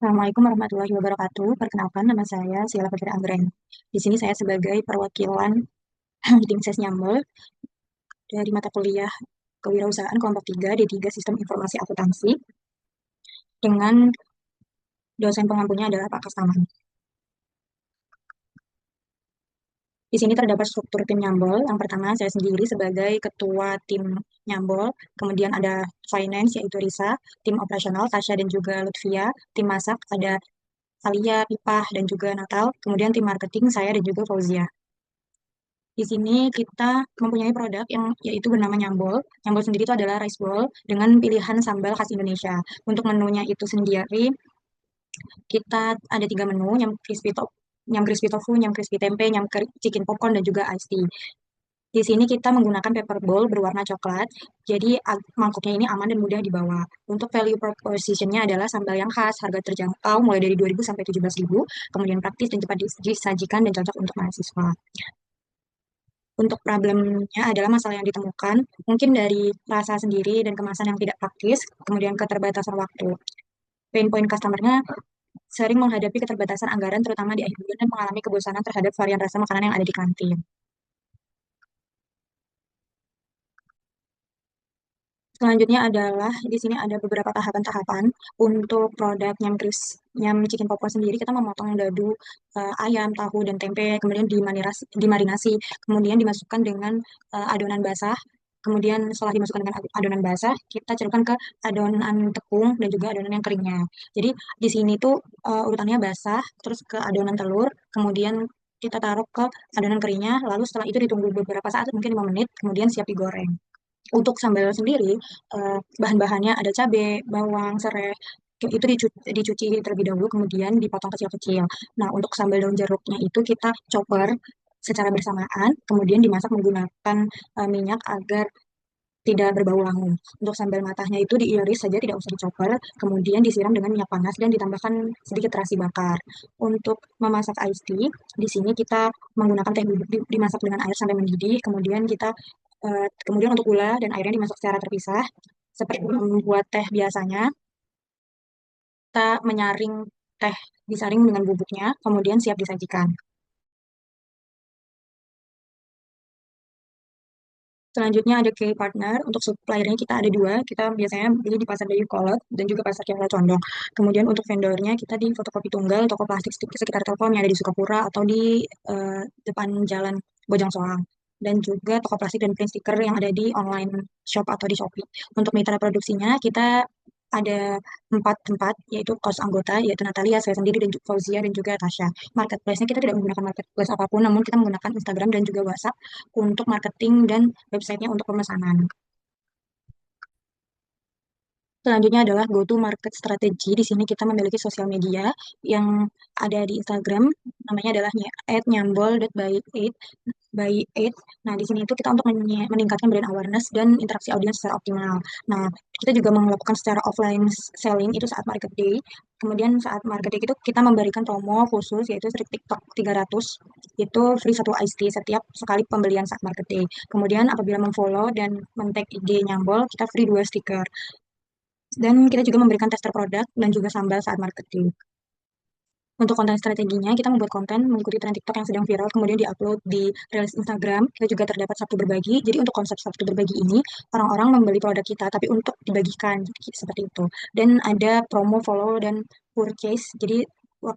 Assalamualaikum warahmatullahi wabarakatuh. Perkenalkan, nama saya Sheila Fitri Anggreni. Di sini saya sebagai perwakilan tim ses Nyambol dari mata kuliah Kewirausahaan kelompok 3 D3 Sistem Informasi Akuntansi dengan dosen pengampunya adalah Pak Kastaman. Di sini terdapat struktur tim Nyambol. Yang pertama, saya sendiri sebagai ketua tim Nyambol. Kemudian ada finance, yaitu Risa, tim operasional, Tasya dan juga Lutfia, tim masak, ada Alia, Pipah, dan juga Natal. Kemudian tim marketing, saya dan juga Fauzia. Di sini kita mempunyai produk yang yaitu bernama Nyambol. Nyambol sendiri itu adalah rice bowl dengan pilihan sambal khas Indonesia. Untuk menunya itu sendiri, kita ada 3 menu, nyam crispy tofu, nyam crispy tempe, chicken popcorn, dan juga iced tea. Di sini kita menggunakan paper bowl berwarna coklat, jadi mangkuknya ini aman dan mudah dibawa. Untuk value proposition-nya adalah sambal yang khas, harga terjangkau mulai dari 2.000 sampai 17.000, kemudian praktis dan cepat disajikan dan cocok untuk mahasiswa. Untuk problemnya adalah masalah yang ditemukan, mungkin dari rasa sendiri dan kemasan yang tidak praktis, kemudian keterbatasan waktu. Pain point customer-nya sering menghadapi keterbatasan anggaran, terutama di akhir bulan, dan mengalami kebosanan terhadap varian rasa makanan yang ada di kantin. Selanjutnya adalah di sini ada beberapa tahapan-tahapan untuk produk nyam chicken popcorn sendiri. Kita memotong dadu, ayam, tahu, dan tempe, kemudian dimarinasi, kemudian dimasukkan dengan adonan basah. Kemudian setelah dimasukkan dengan adonan basah, kita celupkan ke adonan tepung dan juga adonan yang keringnya. Jadi di sini tuh urutannya basah, terus ke adonan telur, kemudian kita taruh ke adonan keringnya, lalu setelah itu ditunggu beberapa saat, mungkin 5 menit, kemudian siap digoreng. Untuk sambal sendiri, bahan-bahannya ada cabai, bawang, serai, itu dicuci terlebih dahulu, kemudian dipotong kecil-kecil. Nah, untuk sambal daun jeruknya itu kita chopper secara bersamaan, kemudian dimasak menggunakan minyak agar tidak berbau langu. Untuk sambal matahnya itu diiris saja, tidak usah dicopper, kemudian disiram dengan minyak panas dan ditambahkan sedikit terasi bakar. Untuk memasak iced tea, di sini kita menggunakan teh bubuk dimasak dengan air sampai mendidih, kemudian untuk gula dan airnya dimasak secara terpisah. Seperti membuat teh biasanya, kita menyaring teh, disaring dengan bubuknya, kemudian siap disajikan. Selanjutnya ada key partner. Untuk suppliernya kita ada 2. Kita biasanya beli di Pasar Dayakolot dan juga Pasar Kiara Condong. Kemudian untuk vendornya kita di Fotokopi Tunggal, toko plastik sekitar Telkom yang ada di Sukapura atau di depan Jalan Bojong Soang. Dan juga toko plastik dan print stiker yang ada di online shop atau di Shopee. Untuk mitra produksinya kita ada 4 tempat, yaitu kos anggota, yaitu Natalia, saya sendiri, dan juga Fauzia, dan juga Tasya. Marketplace-nya kita tidak menggunakan marketplace apapun, namun kita menggunakan Instagram dan juga WhatsApp untuk marketing dan websitenya untuk pemesanan. Selanjutnya adalah go-to-market strategy. Di sini kita memiliki sosial media yang ada di Instagram, namanya adalah @nyambol.by8 by 8. Nah, di sini itu kita untuk meningkatkan brand awareness dan interaksi audiens secara optimal. Nah, kita juga melakukan secara offline selling itu saat market day. Kemudian saat market day itu kita memberikan promo khusus, yaitu trik TikTok 300, itu free 1 iced tea setiap sekali pembelian saat market day. Kemudian apabila memfollow dan men-tag IG Nyambol, kita free 2 stiker. Dan kita juga memberikan tester produk dan juga sambal saat marketing. Untuk konten strateginya, kita membuat konten mengikuti tren TikTok yang sedang viral, kemudian diupload di Reels Instagram. Kita juga terdapat Sabtu Berbagi. Jadi untuk konsep Sabtu Berbagi ini, orang-orang membeli produk kita, tapi untuk dibagikan, jadi seperti itu. Dan ada promo, follow, dan purchase. Jadi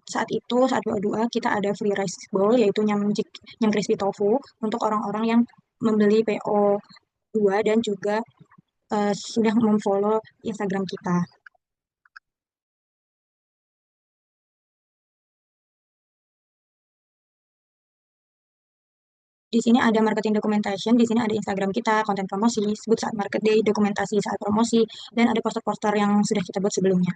saat itu, saat dua kita ada free rice bowl, yaitu nyam crispy tofu, untuk orang-orang yang membeli PO 2 dan juga sudah memfollow Instagram kita. Di sini ada marketing documentation, di sini ada Instagram kita, konten promosi, sebut saat market day, dokumentasi saat promosi, dan ada poster-poster yang sudah kita buat sebelumnya.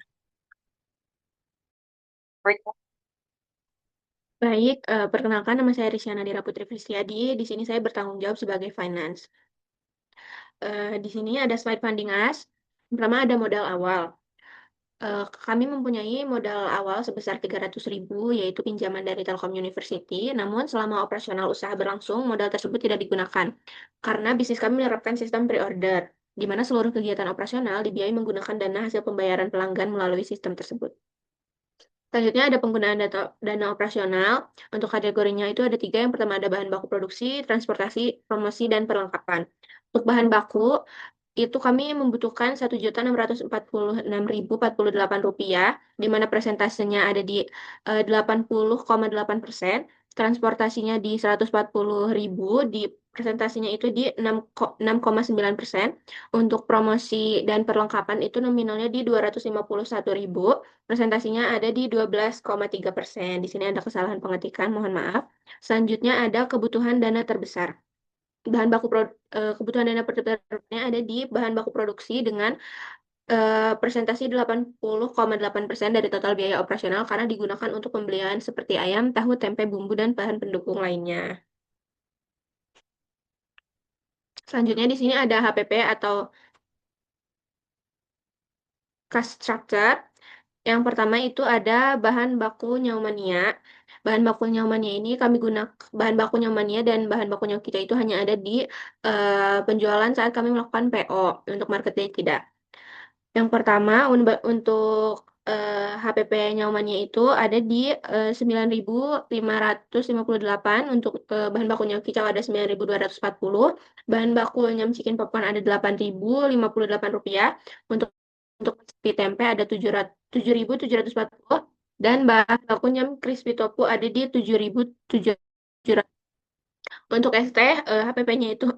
Baik, perkenalkan nama saya Risyana Dira Putri Fristiadi. Di sini saya bertanggung jawab sebagai finance. Di sini ada slide funding us. Pertama ada modal awal. Kami mempunyai modal awal sebesar 300.000, yaitu pinjaman dari Telkom University. Namun selama operasional usaha berlangsung, modal tersebut tidak digunakan karena bisnis kami menerapkan sistem pre-order, di mana seluruh kegiatan operasional dibiayai menggunakan dana hasil pembayaran pelanggan melalui sistem tersebut. Selanjutnya ada penggunaan dana operasional. Untuk kategorinya itu ada tiga. Yang pertama ada bahan baku produksi, transportasi, promosi, dan perlengkapan. Untuk bahan baku, itu kami membutuhkan 1.646.048 rupiah, di mana persentasenya ada di 80,8%, transportasinya di 140.000, di presentasinya itu di 6,9%, untuk promosi dan perlengkapan itu nominalnya di 251.000, presentasinya ada di 12,3%. Di sini ada kesalahan pengetikan, mohon maaf. Selanjutnya ada kebutuhan dana terbesar. Kebutuhan dana terbesarnya ada di bahan baku produksi dengan presentasi 80,8% dari total biaya operasional karena digunakan untuk pembelian seperti ayam, tahu, tempe, bumbu, dan bahan pendukung lainnya. Selanjutnya di sini ada HPP atau cost structure. Yang pertama itu ada bahan baku Nyaumania. Bahan baku Nyaumania ini kami gunakan bahan baku Nyaumania dan bahan baku Nyau kita itu hanya ada di penjualan saat kami melakukan PO, untuk market day tidak. Yang pertama untuk HPP Nyaumania itu ada di 9.558, untuk bahan baku Nyau kicau ada 9.240, bahan baku Nyam Chicken Popcorn ada 8.058 rupiah, untuk crispy tempe ada 7.740, dan bahan baku Nyam Crispy Tofu ada di 7.700. Untuk es teh, HPP-nya itu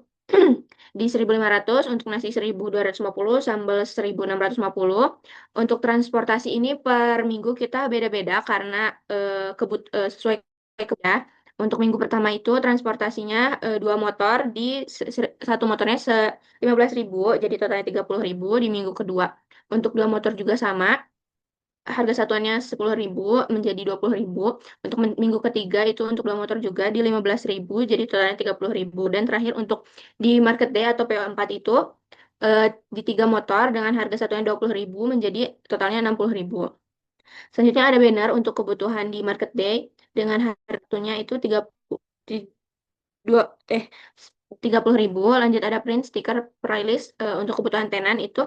di 1.500, untuk nasi 1.250, sambal 1.650. Untuk transportasi ini per minggu kita beda-beda karena sesuai ya. Untuk minggu pertama itu transportasinya dua motor di satu motornya 15.000, jadi totalnya 30.000 di minggu kedua. Untuk dua motor juga sama, harga satuannya 10.000 menjadi 20.000. Untuk minggu ketiga itu untuk dua motor juga di 15.000, jadi totalnya 30.000. Dan terakhir untuk di market day atau PO4 itu eh, di tiga motor dengan harga satuannya 20.000 menjadi totalnya 60.000. Selanjutnya ada banner untuk kebutuhan di market day dengan harganya itu 2 eh 30.000. Lanjut ada print stiker playlist untuk kebutuhan tenan itu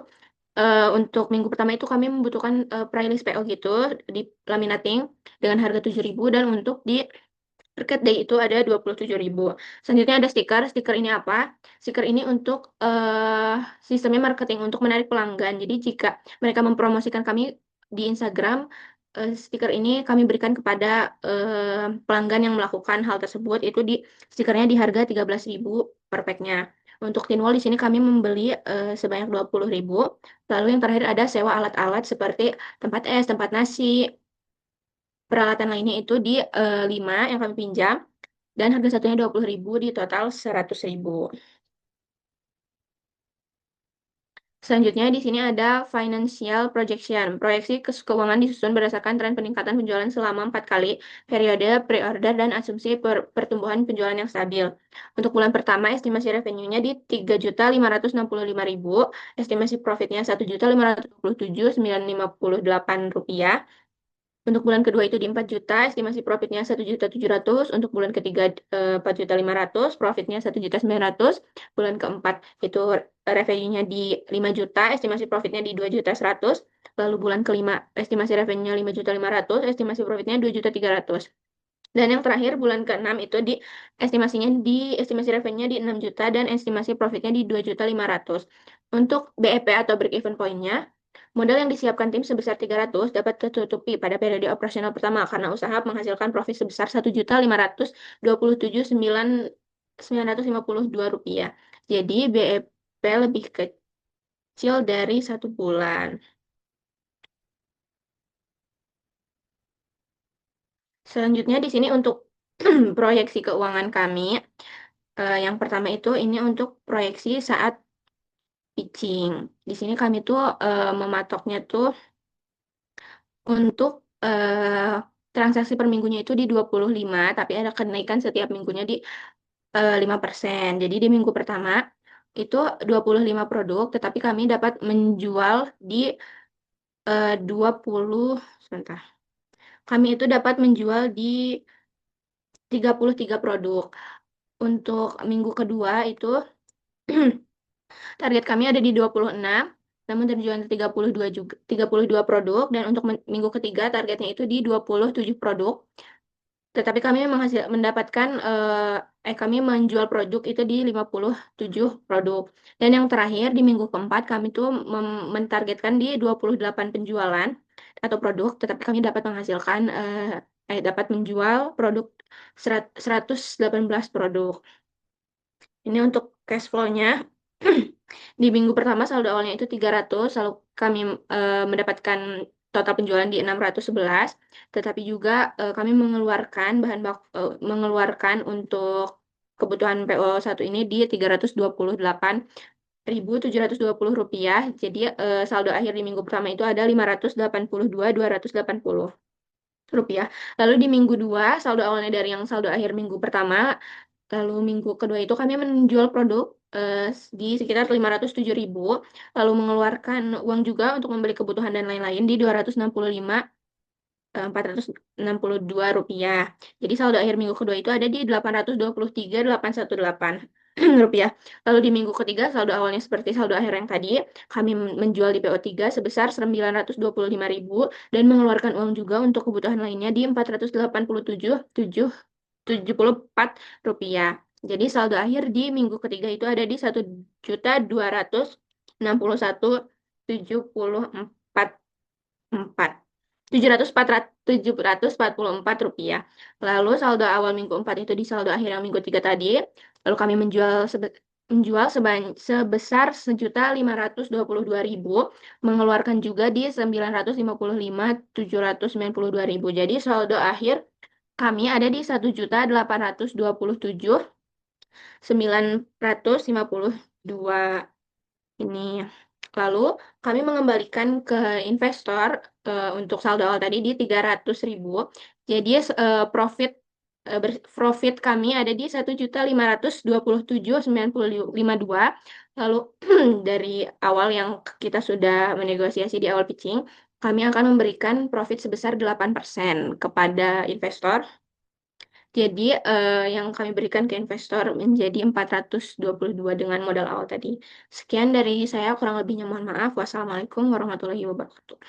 untuk minggu pertama itu kami membutuhkan playlist PO gitu di laminating dengan harga 7.000, dan untuk di Market Day itu ada 27.000. Selanjutnya ada stiker. Stiker ini apa? Stiker ini untuk sistemnya marketing untuk menarik pelanggan. Jadi jika mereka mempromosikan kami di Instagram, stiker ini kami berikan kepada pelanggan yang melakukan hal tersebut. Itu di stikernya di harga 13.000 per packnya. Untuk Tinwall di sini kami membeli sebanyak 20.000. Lalu yang terakhir ada sewa alat-alat seperti tempat es, tempat nasi, peralatan lainnya itu di 5 yang kami pinjam, dan harga satunya 20.000, di total 100.000. Selanjutnya di sini ada financial projection. Proyeksi keuangan disusun berdasarkan tren peningkatan penjualan selama 4 kali periode pre-order dan asumsi pertumbuhan penjualan yang stabil. Untuk bulan pertama estimasi revenue-nya di 3.565.000, estimasi profitnya 1.527.958 rupiah. Untuk bulan kedua itu di 4 juta, estimasi profitnya 1.700.000. Untuk bulan ketiga 4.500.000, profitnya 1.900.000. Bulan keempat itu revenue-nya di 5 juta, estimasi profitnya di 2.100.000. Lalu bulan kelima estimasi revenue-nya 5.500.000, estimasi profitnya 2.300.000. Dan yang terakhir bulan ke-6 itu estimasi revenue-nya di 6 juta dan estimasi profitnya di 2.500.000. Untuk BEP atau break even point-nya, modal yang disiapkan tim sebesar 300 dapat tertutupi pada periode operasional pertama karena usaha menghasilkan profit sebesar 1.527.952 rupiah. Jadi BEP lebih kecil dari 1 bulan. Selanjutnya di sini untuk proyeksi keuangan kami. Yang pertama itu ini untuk proyeksi saat pitching. Di sini kami tuh mematoknya tuh untuk transaksi per minggunya itu di 25, tapi ada kenaikan setiap minggunya di 5%. Jadi di minggu pertama itu 25 produk, tetapi kami dapat menjual di 20, sebentar. Kami itu dapat menjual di 33 produk. Untuk minggu kedua itu target kami ada di 26. namun terjual 32 juga 32 produk, dan untuk minggu ketiga targetnya itu di 27 produk. Tetapi kami mendapatkan kami menjual produk itu di 57 produk. Dan yang terakhir di minggu keempat kami tuh mentargetkan di 28 penjualan atau produk, tetapi kami dapat menghasilkan dapat menjual produk 118 produk. Ini untuk cash flow-nya. Di minggu pertama saldo awalnya itu 300, lalu kami mendapatkan total penjualan di 611, tetapi juga kami mengeluarkan untuk kebutuhan PO1 ini di 328.720 rupiah. Jadi saldo akhir di minggu pertama itu ada 582.280 rupiah. Lalu di minggu 2 saldo awalnya dari yang saldo akhir minggu pertama. Lalu minggu kedua itu kami menjual produk di sekitar 507.000, lalu mengeluarkan uang juga untuk membeli kebutuhan dan lain-lain di 462 rupiah. Jadi saldo akhir minggu kedua itu ada di 823.818 rupiah. Lalu di minggu ketiga saldo awalnya seperti saldo akhir yang tadi, kami menjual di PO3 sebesar 925.000 dan mengeluarkan uang juga untuk kebutuhan lainnya di 487.774 rupiah. Jadi saldo akhir di minggu ketiga itu ada di 1.261.744 rupiah. Lalu saldo awal minggu 4 itu di saldo akhir yang minggu 3 tadi. Lalu kami sebesar 1.522.000, mengeluarkan juga di 955.792.000. Jadi saldo akhir kami ada di 1.827.952 ini. Lalu kami mengembalikan ke investor untuk saldo awal tadi di 300.000. Jadi profit kami ada di 1.527.952. Lalu dari awal yang kita sudah menegosiasi di awal pitching, kami akan memberikan profit sebesar 8% kepada investor. Jadi yang kami berikan ke investor menjadi 422 dengan modal awal tadi. Sekian dari saya, kurang lebihnya mohon maaf. Wassalamualaikum warahmatullahi wabarakatuh.